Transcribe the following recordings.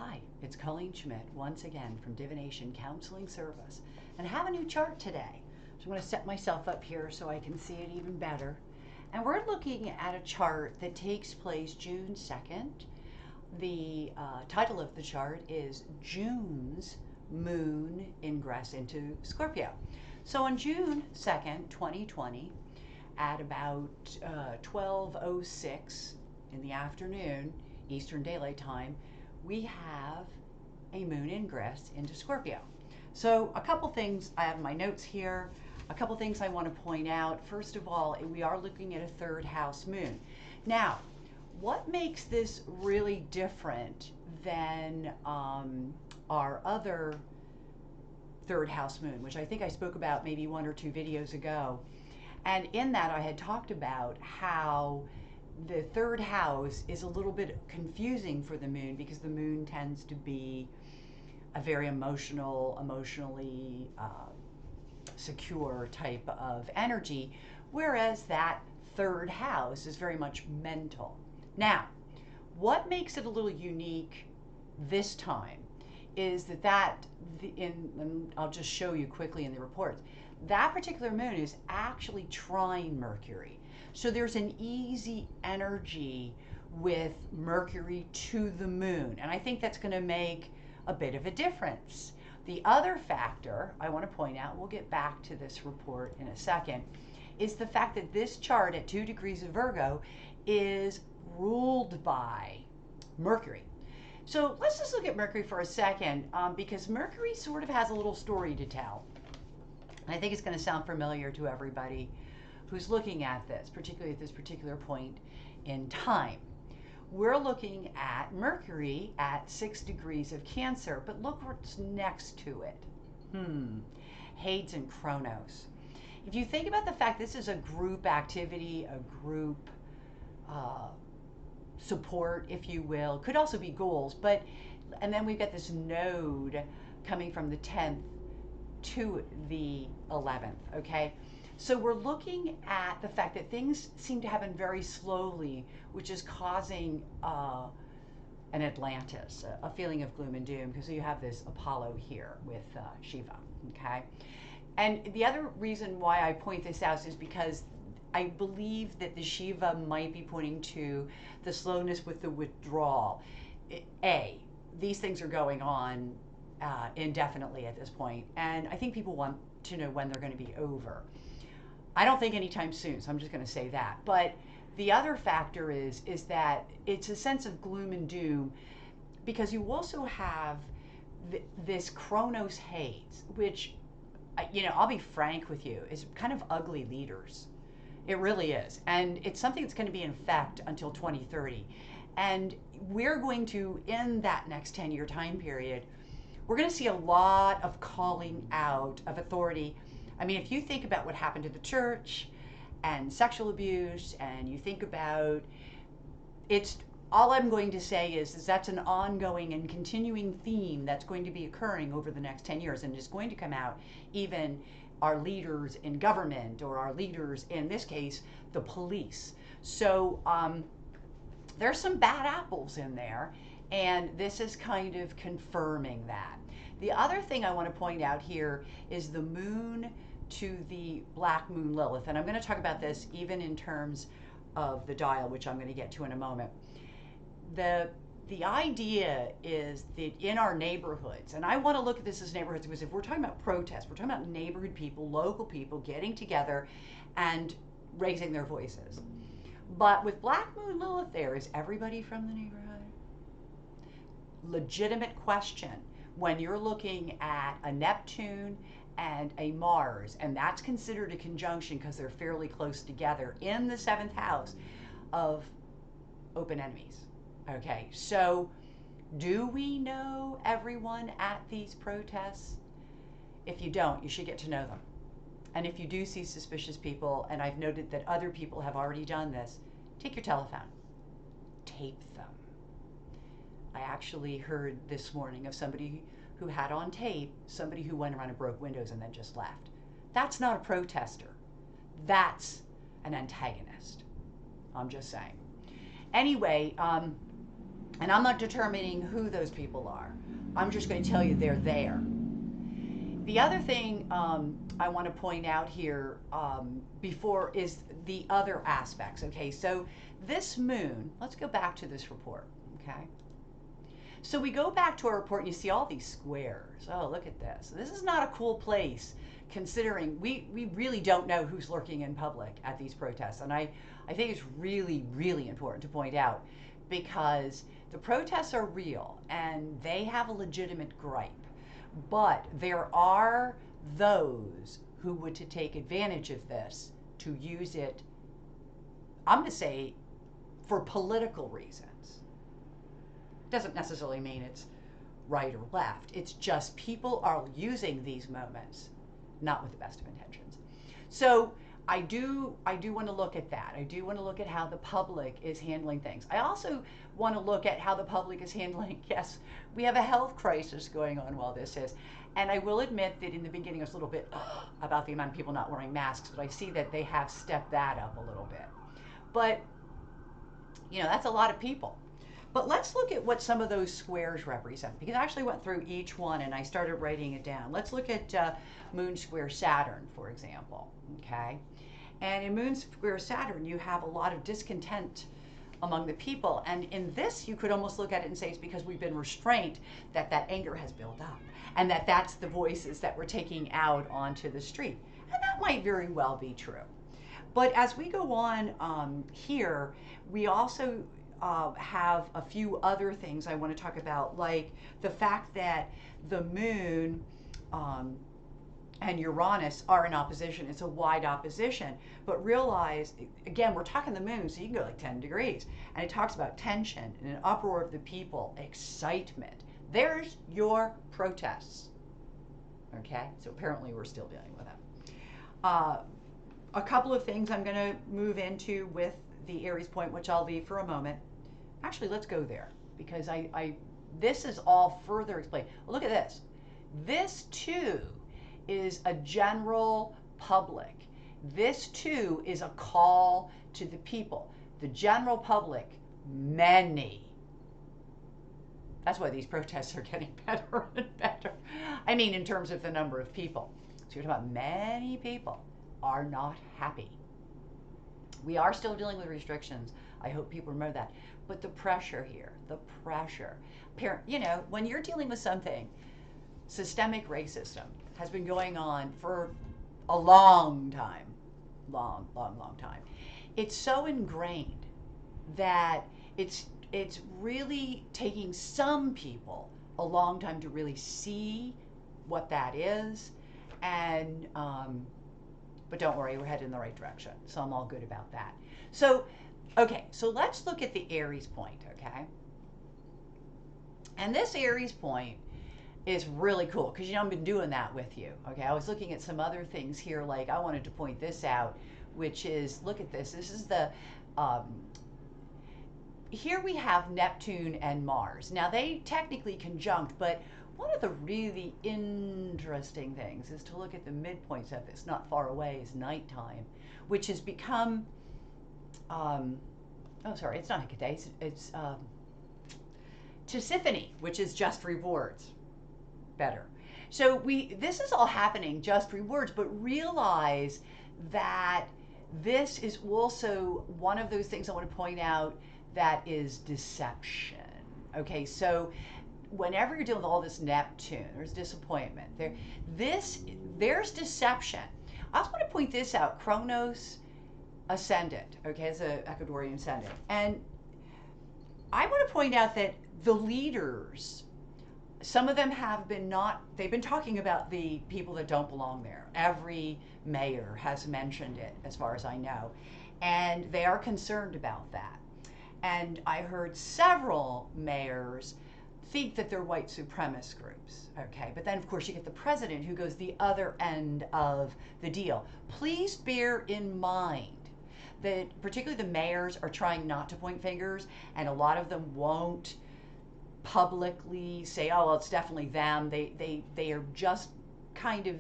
Hi, it's Colleen Schmidt once again from Divination Counseling Service, and I have a new chart today. So I'm going to set myself up here so I can see it even better. And we're looking at a chart that takes place June 2nd. The title of the chart is June's Moon Ingress into Scorpio. So on June 2nd, 2020, at about 12:06 in the afternoon, Eastern Daylight Time, we have a moon ingress into Scorpio. So a couple things, I have my notes here, a couple things I want to point out. First of all, we are looking at a third house moon. Now, what makes this really different than our other third house moon, which I think I spoke about maybe one or two videos ago. And in that I had talked about how the third house is a little bit confusing for the moon because the moon tends to be a very emotionally secure type of energy, whereas that third house is very much mental. Now, what makes it a little unique this time is and I'll just show you quickly in the reports, that particular moon is actually trine Mercury. So there's an easy energy with Mercury to the moon, and I think that's going to make a bit of a difference. The other factor I want to point out, we'll get back to this report in a second, is the fact that this chart at 2 degrees of Virgo is ruled by Mercury. So let's just look at Mercury for a second, because Mercury sort of has a little story to tell. And I think it's going to sound familiar to everybody who's looking at this, particularly at this particular point in time. We're looking at Mercury at 6 degrees of Cancer, but look what's next to it. Hades and Kronos. If you think about the fact this is a group activity, a group support, if you will, could also be goals, and then we've got this node coming from the 10th to the 11th, okay? So we're looking at the fact that things seem to happen very slowly, which is causing an Atlantis, a feeling of gloom and doom, because you have this Apollo here with Shiva, okay? And the other reason why I point this out is because I believe that the Shiva might be pointing to the slowness with the withdrawal. These things are going on indefinitely at this point, and I think people want to know when they're going to be over. I don't think anytime soon, so I'm just going to say that. But the other factor is that it's a sense of gloom and doom, because you also have this Kronos Hades, which, I'll be frank with you, is kind of ugly leaders. It really is. And it's something that's going to be in effect until 2030. And we're going to, in that next 10-year time period, we're going to see a lot of calling out of authority. I mean, if you think about what happened to the church and sexual abuse, and you think about all I'm going to say is that's an ongoing and continuing theme that's going to be occurring over the next 10 years, and is going to come out even our leaders in government, or our leaders, in this case, the police. So there's some bad apples in there, and this is kind of confirming that. The other thing I want to point out here is the moon to the black moon Lilith, and I'm going to talk about this even in terms of the dial, which I'm going to get to in a moment. The idea is that in our neighborhoods, and I want to look at this as neighborhoods, because if we're talking about protests, we're talking about neighborhood people, local people getting together and raising their voices. But with black moon Lilith there, is everybody from the neighborhood? Legitimate question. When you're looking at a Neptune and a Mars, and that's considered a conjunction because they're fairly close together in the 7th house of open enemies. Okay, so do we know everyone at these protests? If you don't, you should get to know them. And if you do see suspicious people, and I've noted that other people have already done this, take your telephone, tape them. I actually heard this morning of somebody who had on tape somebody who went around and broke windows and then just left. That's not a protester. That's an antagonist. I'm just saying. Anyway, And I'm not determining who those people are. I'm just going to tell you they're there. The other thing I want to point out here before is the other aspects. Okay, so this moon, let's go back to this report. Okay, so we go back to our report and you see all these squares. Oh, look at this. This is not a cool place considering we really don't know who's lurking in public at these protests. And I think it's really, really important to point out because the protests are real and they have a legitimate gripe. But there are those who would to take advantage of this to use it, I'm going to say, for political reasons. Doesn't necessarily mean it's right or left. It's just people are using these moments not with the best of intentions. So I do want to look at that. I do want to look at how the public is handling things. I also want to look at how the public is handling, yes, we have a health crisis going on while this is. And I will admit that in the beginning I was a little bit about the amount of people not wearing masks, but I see that they have stepped that up a little bit. But, that's a lot of people. But let's look at what some of those squares represent, because I actually went through each one and I started writing it down. Let's look at Moon Square Saturn, for example, okay? And in Moon Square Saturn, you have a lot of discontent among the people. And in this, you could almost look at it and say it's because we've been restrained, that anger has built up, and that's the voices that we're taking out onto the street. And that might very well be true. But as we go on here, we also have a few other things I want to talk about, like the fact that the moon and Uranus are in opposition. It's a wide opposition. But realize, again, we're talking the moon, so you can go like 10 degrees. And it talks about tension and an uproar of the people, excitement. There's your protests. Okay? So apparently we're still dealing with them. A couple of things I'm going to move into with the Aries point, which I'll leave for a moment. Actually, let's go there because this is all further explained. Well, look at this. This too is a general public. This too is a call to the people. The general public, many. That's why these protests are getting better and better. I mean, in terms of the number of people. So you're talking about many people are not happy. We are still dealing with restrictions. I hope people remember that. But the pressure here, the pressure. When you're dealing with something, systemic racism has been going on for a long time. Long, long, long time. It's so ingrained that it's really taking some people a long time to really see what that is. And but don't worry, we're headed in the right direction. So I'm all good about that. So, okay, so let's look at the Aries point, okay? And this Aries point is really cool because, I've been doing that with you, okay? I was looking at some other things here, like I wanted to point this out, which is, look at this. This is the, here we have Neptune and Mars. Now, they technically conjunct, but one of the really interesting things is to look at the midpoints of this. Not far away is nighttime, which has become, it's not Hecate, it's Tisiphone, which is just rewards. Better. So this is all happening just rewards, but realize that this is also one of those things I want to point out that is deception. Okay, so whenever you're dealing with all this Neptune, there's disappointment. There's deception. I also want to point this out. Kronos ascendant, okay, it's an Ecuadorian ascendant. And I want to point out that the leaders, some of them they've been talking about the people that don't belong there. Every mayor has mentioned it, as far as I know. And they are concerned about that. And I heard several mayors think that they're white supremacist groups, okay? But then, of course, you get the president who goes the other end of the deal. Please bear in mind that particularly the mayors are trying not to point fingers, and a lot of them won't publicly say, oh, well, it's definitely them. They are just kind of,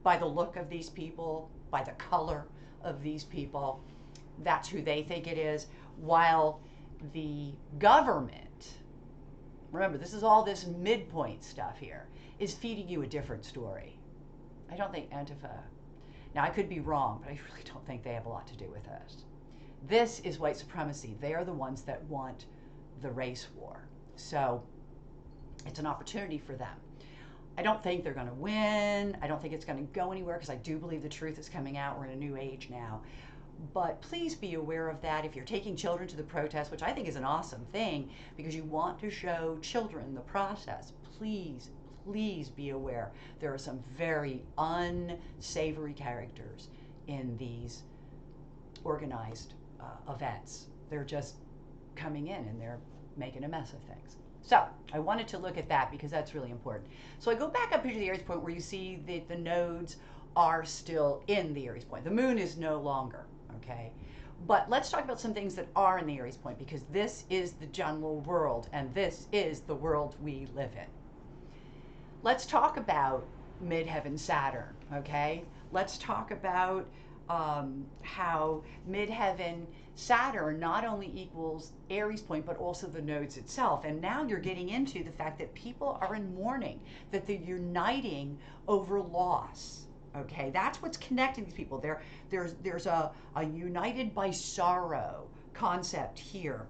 by the look of these people, by the color of these people, that's who they think it is, while the government, remember, this is all this midpoint stuff here, is feeding you a different story. I don't think Antifa, now I could be wrong, but I really don't think they have a lot to do with this. This is white supremacy. They are the ones that want the race war. So it's an opportunity for them. I don't think they're going to win. I don't think it's going to go anywhere because I do believe the truth is coming out. We're in a new age now. But please be aware of that. If you're taking children to the protest, which I think is an awesome thing because you want to show children the process, please, please be aware. There are some very unsavory characters in these organized events. They're just coming in and they're making a mess of things. So I wanted to look at that because that's really important. So I go back up here to the Aries point where you see that the nodes are still in the Aries point. The moon is no longer, okay? But let's talk about some things that are in the Aries point because this is the general world and this is the world we live in. Let's talk about Midheaven Saturn, okay? Let's talk about how Midheaven Saturn not only equals Aries point, but also the nodes itself. And now you're getting into the fact that people are in mourning, that they're uniting over loss. Okay, that's what's connecting these people. There's a united by sorrow concept here.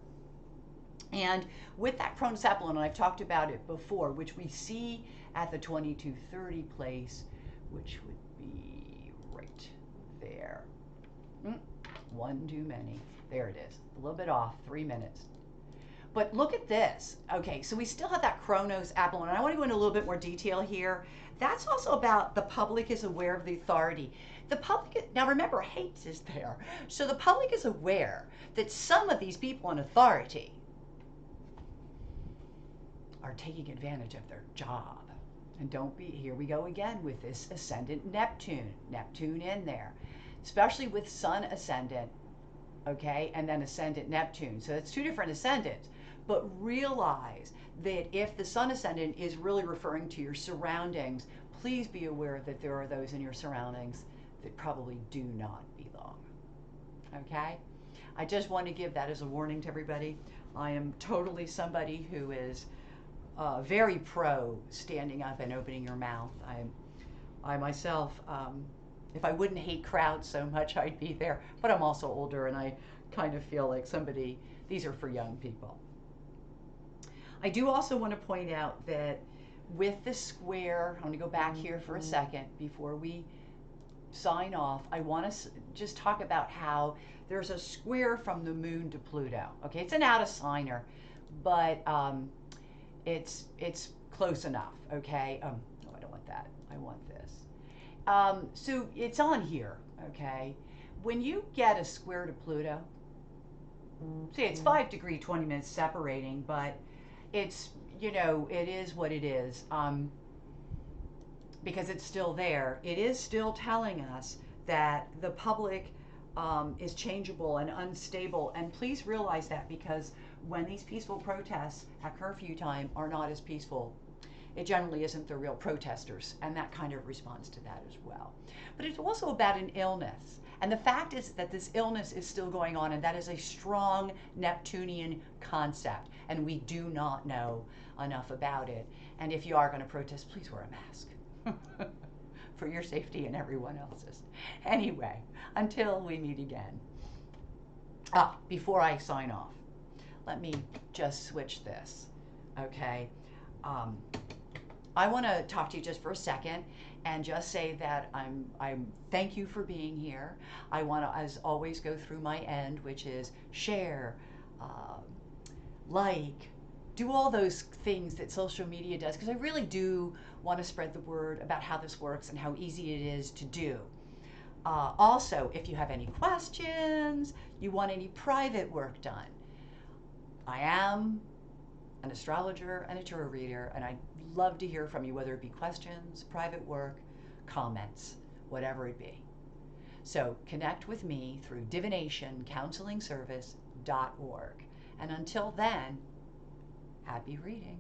And with that Cronus Apollon, and I've talked about it before, which we see at the 2230 place, which would be right there. One too many. There it is. A little bit off, 3 minutes. But look at this. Okay, so we still have that Cronus Apollon, and I want to go into a little bit more detail here. That's also about the public is aware of the authority. The public, now remember, hate is there. So the public is aware that some of these people in authority are taking advantage of their job. And don't be, here we go again with this ascendant Neptune in there, especially with Sun ascendant, okay, and then ascendant Neptune. So it's two different ascendants, but realize that if the Sun ascendant is really referring to your surroundings, please be aware that there are those in your surroundings that probably do not belong, okay? I just want to give that as a warning to everybody. I am totally somebody who is very pro standing up and opening your mouth. I myself, if I wouldn't hate crowds so much, I'd be there. But I'm also older, and I kind of feel like somebody, these are for young people. I do also want to point out that with the square, I'm going to go back here for a second before we sign off. I want to just talk about how there's a square from the moon to Pluto. Okay, it's an out-of-signer, but it's close enough, okay? Oh, I don't want that. I want this. So it's on here, okay? When you get a square to Pluto, see, it's 5 degrees, 20 minutes separating, but it's, you know, it is what it is. Because it's still there. It is still telling us that the public is changeable and unstable. And please realize that, because when these peaceful protests at curfew time are not as peaceful, it generally isn't the real protesters, and that kind of responds to that as well. But it's also about an illness. And the fact is that this illness is still going on, and that is a strong Neptunian concept, and we do not know enough about it. And if you are going to protest, please wear a mask for your safety and everyone else's. Anyway, until we meet again. Before I sign off, let me just switch this, okay? I want to talk to you just for a second and just say that I'm thank you for being here. I want to, as always, go through my end, which is share, like, do all those things that social media does, because I really do want to spread the word about how this works and how easy it is to do. Also, if you have any questions, you want any private work done, I am an astrologer and a tarot reader, and I'd love to hear from you, whether it be questions, private work, comments, whatever it be. So connect with me through divinationcounselingservice.org. And until then, happy reading.